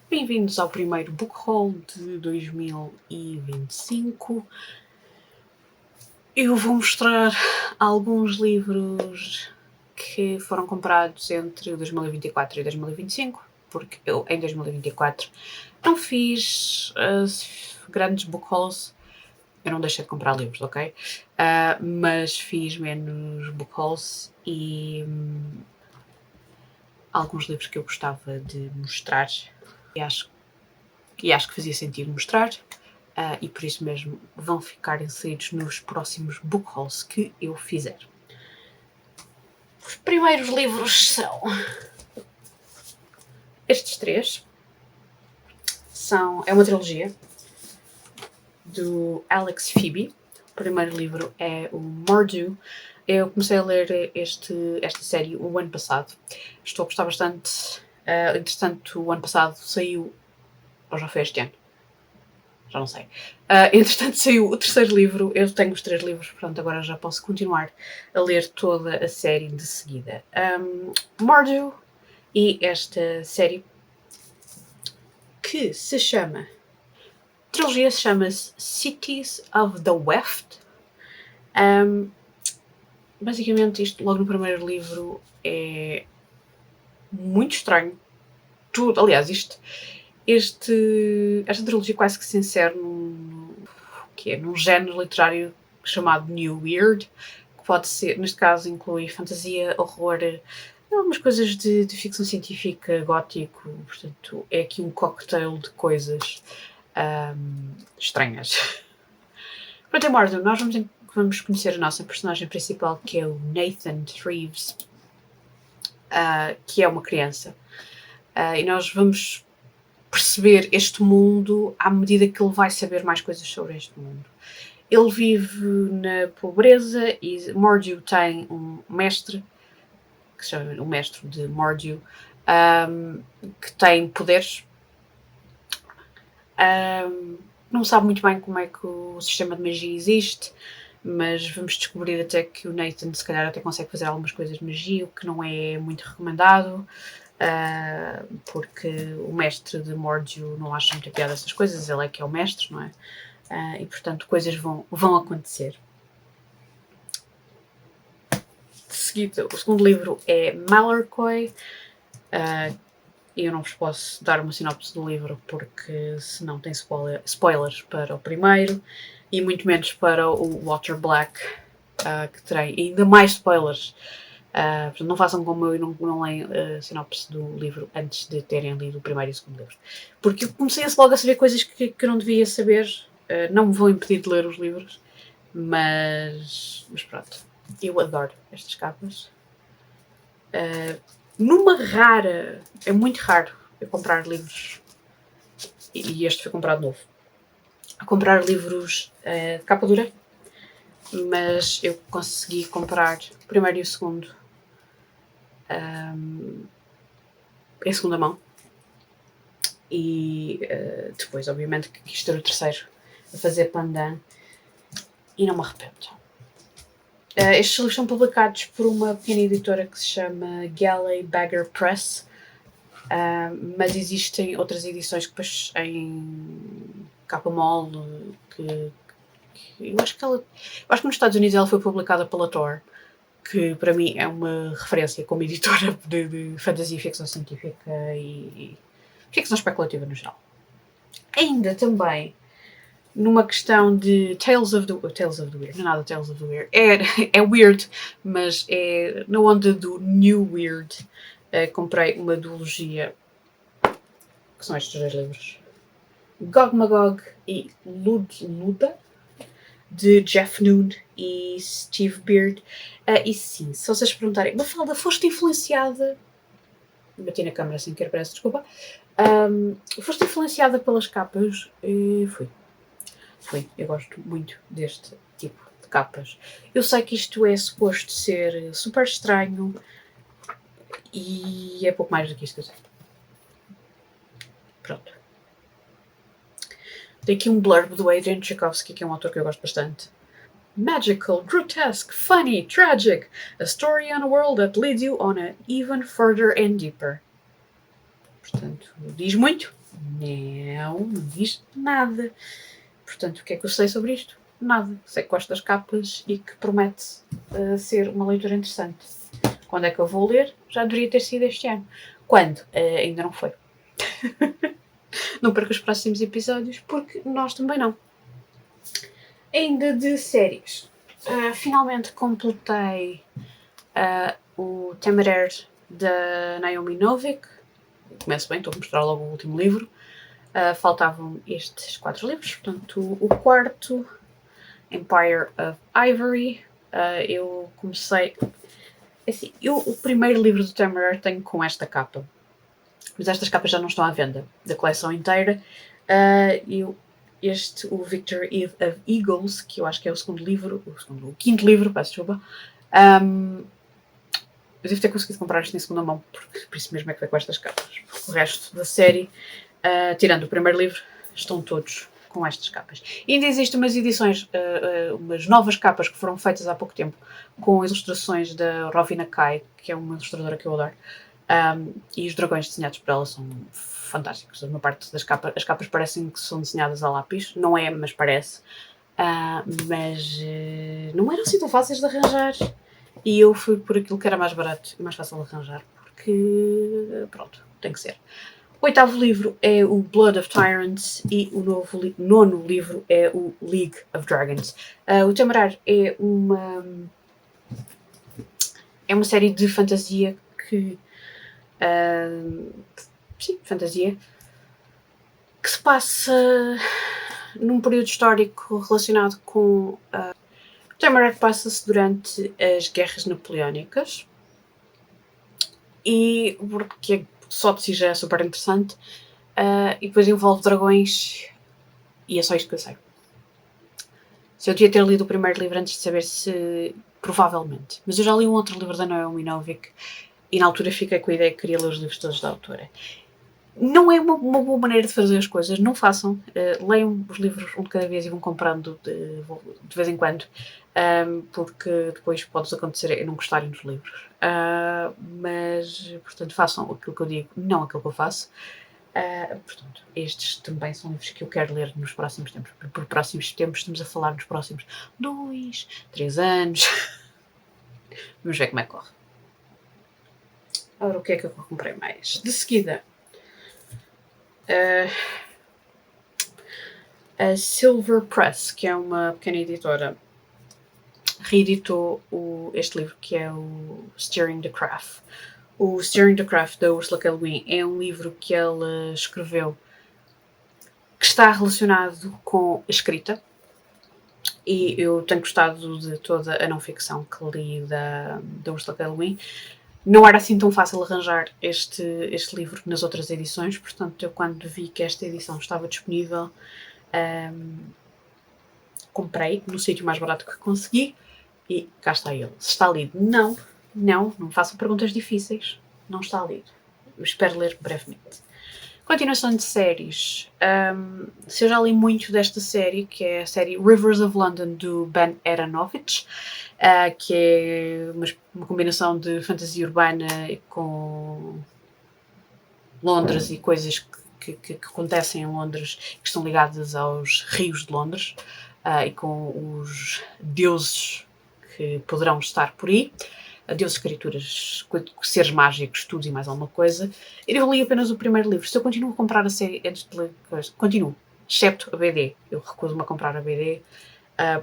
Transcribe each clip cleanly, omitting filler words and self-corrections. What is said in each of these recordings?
Bem-vindos ao primeiro book haul de 2025. Eu vou mostrar alguns livros que foram comprados entre 2024 e 2025, porque eu em 2024 não fiz grandes book hauls. Eu não deixei de comprar livros, ok? Mas fiz menos book hauls e alguns livros que eu gostava de mostrar e acho que fazia sentido mostrar. E por isso mesmo vão ficar inseridos nos próximos book hauls que eu fizer. Os primeiros livros são estes três. É uma trilogia do Alex Phoebe. O primeiro livro é o Mordu. Eu comecei a ler esta série o ano passado. Estou a gostar bastante. Entretanto, o ano passado saiu, ou já foi este ano? Já não sei. Entretanto, saiu o terceiro livro. Eu tenho os 3 livros, portanto, agora já posso continuar a ler toda a série de seguida. Mordu e esta série que se chama... A trilogia se chama-se Cities of the West. Basicamente, isto logo no primeiro livro é muito estranho. Tudo, aliás, esta trilogia quase que se insere num género literário chamado New Weird, que pode ser, neste caso, inclui fantasia, horror, algumas coisas de ficção científica, gótico, portanto, é aqui um cocktail de coisas estranhas. Pronto, em Mordu, nós vamos conhecer a nossa personagem principal, que é o Nathan Reeves, que é uma criança. E nós vamos perceber este mundo à medida que ele vai saber mais coisas sobre este mundo. Ele vive na pobreza e Mordu tem um mestre, que se chama o mestre de Mordu, que tem poderes. Não sabe muito bem como é que o sistema de magia existe, mas vamos descobrir até que o Nathan se calhar até consegue fazer algumas coisas de magia, o que não é muito recomendado. Porque o mestre de Mordu não acha muita piada essas coisas, ele é que é o mestre, não é? E portanto coisas vão acontecer. De seguida, o segundo livro é Mallarkoi. Eu não vos posso dar uma sinopse do livro porque senão tem spoilers para o primeiro e muito menos para o Water Black, que terei ainda mais spoilers. Portanto, não façam como eu e não leem a sinopse do livro antes de terem lido o primeiro e o segundo livro. Porque eu comecei logo a saber coisas que eu não devia saber. Não me vão impedir de ler os livros, mas pronto. Eu adoro estas capas. É muito raro eu comprar livros, e este foi comprado novo, a comprar livros de capa dura, mas eu consegui comprar o primeiro e o segundo em segunda mão. E depois, obviamente, que quis ter o terceiro a fazer pandan e não me arrependo. Estes livros são publicados por uma pequena editora que se chama Galley Bagger Press, mas existem outras edições que depois em capa mole, que eu acho que nos Estados Unidos ela foi publicada pela Tor, que para mim é uma referência como editora de fantasia e ficção científica e ficção especulativa no geral. Ainda também, numa questão de Tales of the Weird, não é nada Tales of the Weird, é weird, mas é na onda do New Weird. Comprei uma duologia, que são estes 2 livros, Gog Magog e Luda, de Jeff Noon e Steve Beard. E sim, se vocês perguntarem, Mafalda, foste influenciada... Bati na câmera sem querer, peço desculpa. Foste influenciada pelas capas? Fui. Eu gosto muito deste tipo de capas. Eu sei que isto é suposto ser super estranho e é pouco mais do que isto que eu sei. Pronto. Tem aqui um blurb do Adrian Tchaikovsky, que é um autor que eu gosto bastante. Magical, grotesque, funny, tragic. A story on a world that leads you on an even further and deeper. Portanto, diz muito? Não diz nada. Portanto, o que é que eu sei sobre isto? Nada. Sei que gosto das capas e que promete ser uma leitura interessante. Quando é que eu vou ler? Já deveria ter sido este ano. Quando? Ainda não foi. Não perca os próximos episódios, porque nós também não. Ainda de séries. Finalmente completei o Temeraire da Naomi Novik. Começo bem, estou a mostrar logo o último livro. Faltavam estes 4 livros, portanto, o quarto, Empire of Ivory. Eu comecei. Assim, o primeiro livro do Temeraire tenho com esta capa, mas estas capas já não estão à venda, da coleção inteira. O Victor of Eagles, que eu acho que é o quinto livro, peço desculpa. Eu devo ter conseguido comprar isto em segunda mão, porque por isso mesmo é que veio com estas capas. O resto da série, tirando o primeiro livro, estão todos com estas capas. E ainda existem umas edições, umas novas capas que foram feitas há pouco tempo, com ilustrações da Rovina Kai, que é uma ilustradora que eu adoro. E os dragões desenhados por ela são fantásticos. Uma parte das capas, as capas parecem que são desenhadas a lápis, não é, mas parece. Mas não eram assim tão fáceis de arranjar. E eu fui por aquilo que era mais barato e mais fácil de arranjar, porque pronto, tem que ser. O 8º livro é o Blood of Tyrants e o nono livro é o League of Dragons. O Temeraire é uma série de fantasia que sim, fantasia que se passa num período histórico relacionado com o Temeraire passa-se durante as guerras napoleónicas e porque só de si já é super interessante, e depois envolve dragões e é só isto que eu sei. Se eu devia ter lido o primeiro livro antes de saber se... provavelmente. Mas eu já li um outro livro da Naomi Novik e na altura fiquei com a ideia que queria ler os livros todos da autora. Não é uma boa maneira de fazer as coisas, não façam. Leiam os livros um de cada vez e vão comprando de vez em quando, porque depois pode acontecer eu não gostarem dos livros. Mas, portanto, façam aquilo que eu digo, não aquilo que eu faço. Portanto, estes também são livros que eu quero ler nos próximos tempos. Por próximos tempos estamos a falar nos próximos 2, 3 anos. Vamos ver como é que corre. Ora, o que é que eu comprei mais? De seguida, a Silver Press, que é uma pequena editora, reeditou este livro, que é o Steering the Craft. O Steering the Craft, da Ursula K. Le Guin, é um livro que ela escreveu que está relacionado com a escrita, e eu tenho gostado de toda a não-ficção que li da Ursula K. Le Guin. Não era assim tão fácil arranjar este livro nas outras edições, portanto, eu quando vi que esta edição estava disponível, comprei no sítio mais barato que consegui e cá está ele. Se está lido? Não me façam perguntas difíceis. Não está lido. Eu espero ler brevemente. Continuação de séries. Se eu já li muito desta série, que é a série Rivers of London, do Ben Aaronovitch, que é uma combinação de fantasia urbana com Londres e coisas que acontecem em Londres, que estão ligadas aos rios de Londres, e com os deuses que poderão estar por aí. Deuses, criaturas, seres mágicos, tudo e mais alguma coisa. Eu li apenas o primeiro livro. Se eu continuo a comprar a série antes de ler, continuo, excepto a BD. Eu recuso-me a comprar a BD,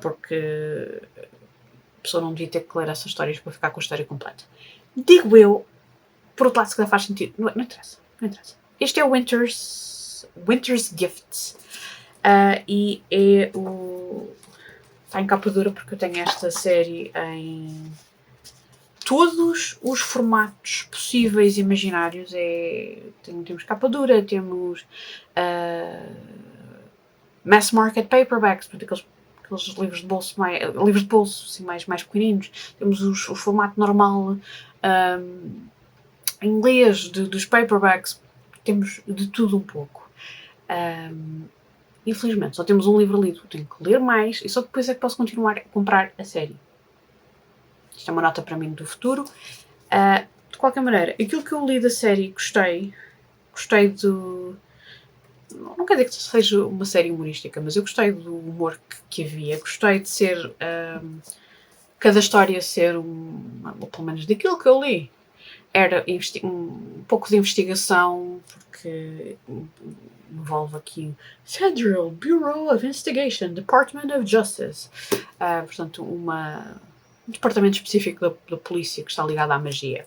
porque a pessoa não devia ter que ler essas histórias para ficar com a história completa. Digo eu, por outro lado, se calhar faz sentido. Não interessa. Este é o Winter's Gift. E é o... Está em capa dura porque eu tenho esta série em todos os formatos possíveis e imaginários. Temos capa dura, temos mass market paperbacks, aqueles livros de bolso, assim, mais pequeninos. Temos o formato normal em inglês dos paperbacks. Temos de tudo um pouco. Infelizmente, só temos um livro lido. Tenho que ler mais e só depois é que posso continuar a comprar a série. Isto é uma nota para mim do futuro. De qualquer maneira, aquilo que eu li da série gostei gostei do... Não quer dizer que seja uma série humorística, mas eu gostei do humor que havia. Gostei de ser... cada história ser ou pelo menos daquilo que eu li, era um pouco de investigação, porque envolve aqui Federal Bureau of Investigation, Department of Justice. Portanto, um departamento específico da polícia que está ligado à magia.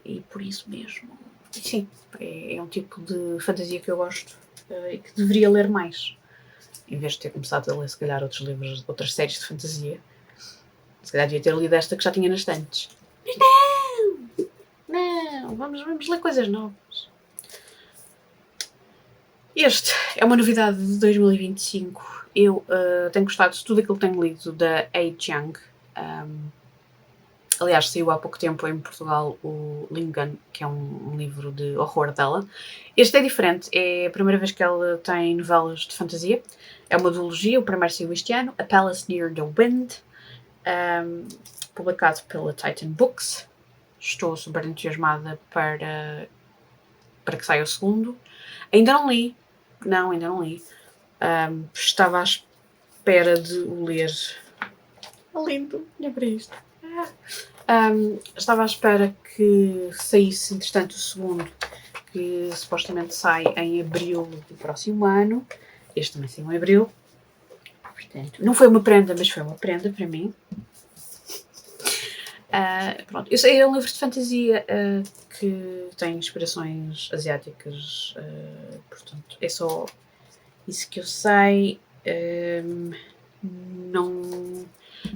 E por isso mesmo, sim, é um tipo de fantasia que eu gosto e que deveria ler mais. Em vez de ter começado a ler, se calhar, outros livros, outras séries de fantasia. Se calhar devia ter lido esta que já tinha nas estantes. Mas não, vamos ler coisas novas. Este é uma novidade de 2025. Eu tenho gostado de tudo aquilo que tenho lido da A. Chiang. Aliás, saiu há pouco tempo em Portugal o Lingan, que é um livro de horror dela. Este é diferente, é a primeira vez que ela tem novelas de fantasia. É uma duologia, o primeiro saiu este ano, A Palace Near the Wind, publicado pela Titan Books. Estou super entusiasmada para que saia o segundo. Ainda não li. Estava à espera de o ler. Lindo, olha para isto. Estava à espera que saísse, entretanto, o segundo, que supostamente sai em abril do próximo ano. Este também saiu em abril. Portanto, não foi uma prenda, mas foi uma prenda para mim. Pronto, é um livro de fantasia que tem inspirações asiáticas, portanto, é só isso que eu sei. Não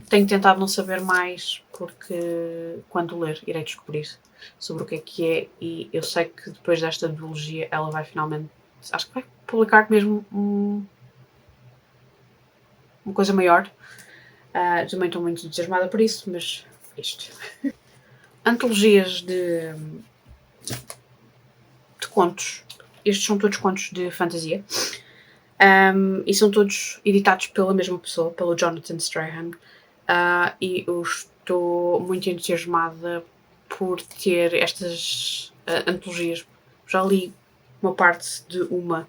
tenho tentado não saber mais, porque quando ler irei descobrir sobre o que é, e eu sei que depois desta duologia ela vai finalmente, acho que vai publicar mesmo uma coisa maior. Também estou muito entusiasmada por isso, mas isto. Antologias de contos. Estes são todos contos de fantasia. E são todos editados pela mesma pessoa, pelo Jonathan Strahan. E eu estou muito entusiasmada por ter estas antologias. Já li uma parte de uma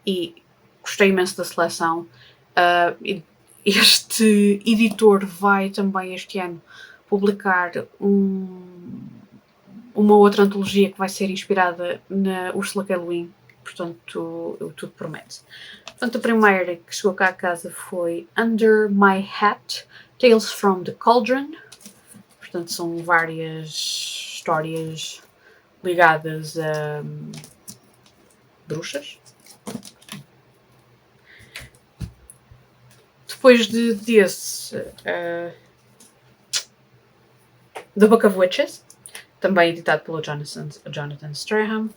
e gostei imenso da seleção. Este editor vai também este ano publicar uma outra antologia que vai ser inspirada na Ursula K. Le Guin, portanto, tudo promete. Portanto, a primeira que chegou cá a casa foi Under My Hat, Tales from the Cauldron. Portanto, são várias histórias ligadas a bruxas. Depois desse, The Book of Witches, também editado pelo Jonathan Strahan.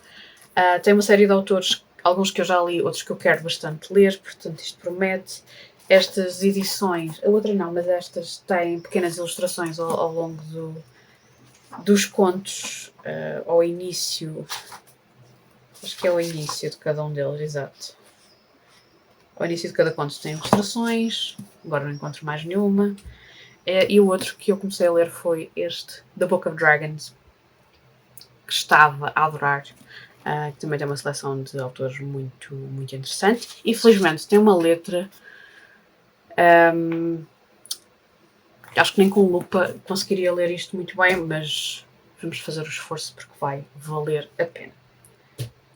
Tem uma série de autores, alguns que eu já li, outros que eu quero bastante ler, portanto isto promete. Estas edições, a outra não, mas estas têm pequenas ilustrações ao longo dos contos, ao início, acho que é o início de cada um deles, exato. Ao início de cada conto tem ilustrações, agora não encontro mais nenhuma. E o outro que eu comecei a ler foi este, The Book of Dragons, que estava a adorar, que também tem uma seleção de autores muito, muito interessante. Infelizmente tem uma letra, acho que nem com lupa conseguiria ler isto muito bem, mas vamos fazer o esforço porque vai valer a pena.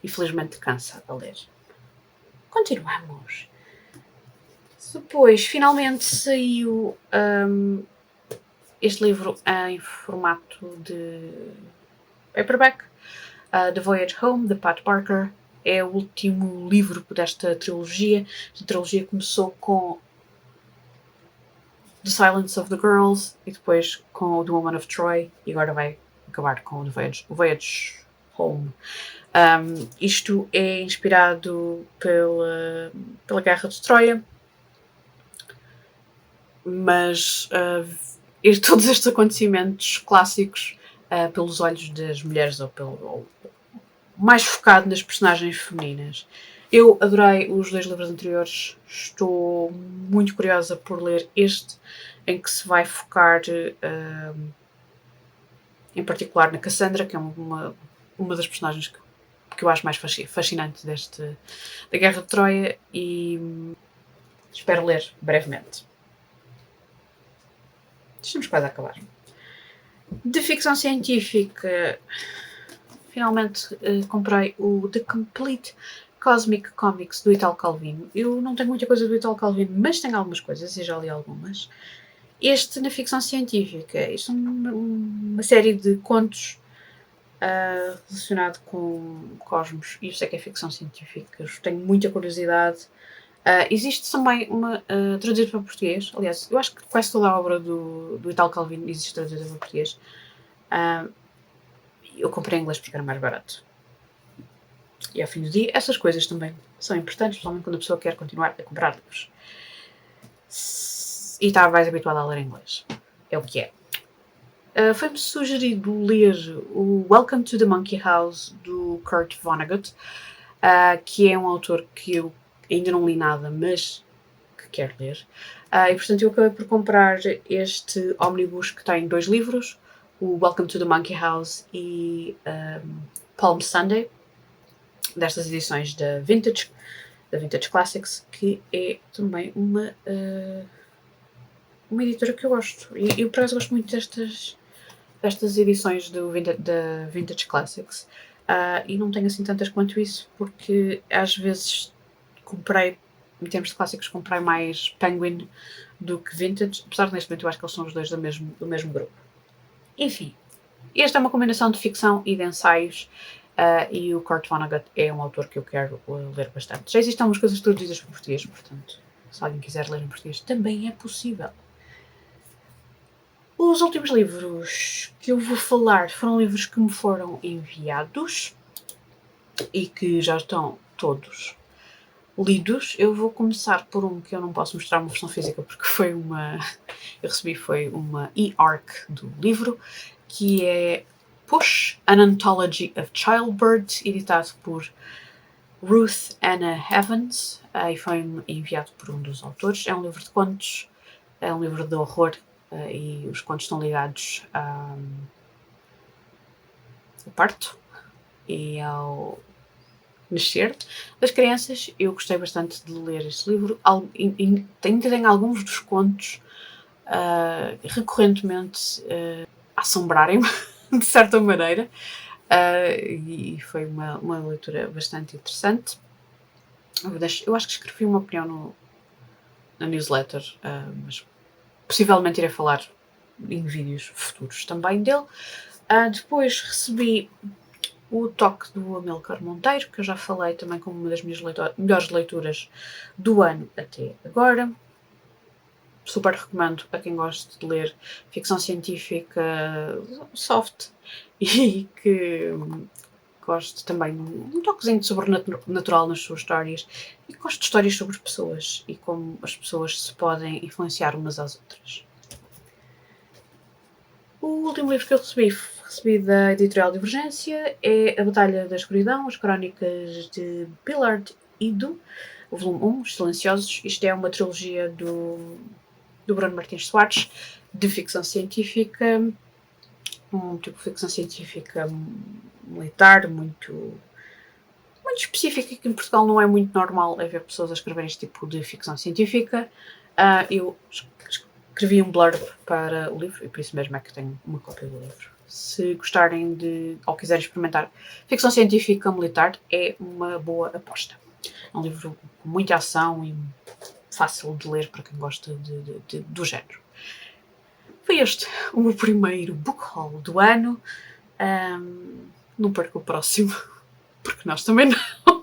Infelizmente cansa a ler. Continuamos. Depois, finalmente saiu este livro em formato de paperback, The Voyage Home, de Pat Barker. É o último livro desta trilogia. A trilogia começou com The Silence of the Girls e depois com The Woman of Troy e agora vai acabar com The Voyage Home. Isto é inspirado pela Guerra de Troia, mas todos estes acontecimentos clássicos pelos olhos das mulheres ou mais focado nas personagens femininas. Eu adorei os 2 livros anteriores, estou muito curiosa por ler este, em que se vai focar em particular na Cassandra, que é uma uma das personagens que eu acho mais fascinante da Guerra de Troia e espero ler brevemente. Estamos quase a acabar. De ficção científica, finalmente comprei o The Complete Cosmic Comics do Italo Calvino. Eu não tenho muita coisa do Italo Calvino, mas tenho algumas coisas e já li algumas. Este, na ficção científica, isto é uma série de contos relacionado com cosmos, e eu sei que é ficção científica, eu tenho muita curiosidade. Existe também uma traduzida para português, aliás, eu acho que quase toda a obra do Italo Calvino existe traduzida para português. Eu comprei em inglês porque era mais barato. E ao fim do dia, essas coisas também são importantes, principalmente quando a pessoa quer continuar a comprar livros. E está mais habituada a ler em inglês. É o que é. Foi-me sugerido ler o Welcome to the Monkey House, do Kurt Vonnegut, que é um autor que eu ainda não li nada, mas que quero ler. E portanto eu acabei por comprar este omnibus que tem 2 livros, o Welcome to the Monkey House e Palm Sunday, destas edições da Vintage Classics, que é também uma editora que eu gosto. E eu, por acaso, gosto muito destas edições da Vintage Classics. E não tenho assim tantas quanto isso, porque às vezes comprei, em termos de clássicos, comprei mais Penguin do que Vintage, apesar de neste momento eu acho que eles são os dois do mesmo grupo. Enfim, esta é uma combinação de ficção e de ensaios, e o Kurt Vonnegut é um autor que eu quero ler bastante. Já existem algumas coisas traduzidas para português, portanto, se alguém quiser ler em português, também é possível. Os últimos livros que eu vou falar foram livros que me foram enviados e que já estão todos lidos. Eu vou começar por um que eu não posso mostrar uma versão física porque eu recebi uma e-arc do livro, que é Push, An Anthology of Childbirth, editado por Ruth Anna Evans, e foi enviado por um dos autores. É um livro de contos, é um livro de horror, e os contos estão ligados ao parto e ao nascer das crianças. Eu gostei bastante de ler este livro. Ainda tenho alguns dos contos recorrentemente a assombrarem-me, de certa maneira, e foi uma leitura bastante interessante. Eu acho que escrevi uma opinião na newsletter, mas possivelmente irei falar em vídeos futuros também dele. Depois recebi o toque do Amilcar Monteiro, que eu já falei também como uma das minhas melhores leituras do ano até agora. Super recomendo a quem gosta de ler ficção científica soft e que goste também de um toquezinho de sobrenatural nas suas histórias, e gosto de histórias sobre pessoas e como as pessoas se podem influenciar umas às outras. O último livro que eu recebi da editorial Divergência é A Batalha da Escuridão, as crónicas de Pillard Ido, o volume 1, Os Silenciosos. Isto é uma trilogia do Bruno Martins Soares, de ficção científica, um tipo de ficção científica militar, muito específica, que em Portugal não é muito normal haver pessoas a escreverem este tipo de ficção científica. Eu escrevi um blurb para o livro e por isso mesmo é que tenho uma cópia do livro. Se gostarem ou quiserem experimentar ficção científica militar, é uma boa aposta. É um livro com muita ação e fácil de ler para quem gosta do género. Foi este o meu primeiro book haul do ano. Não perco o próximo, porque nós também não.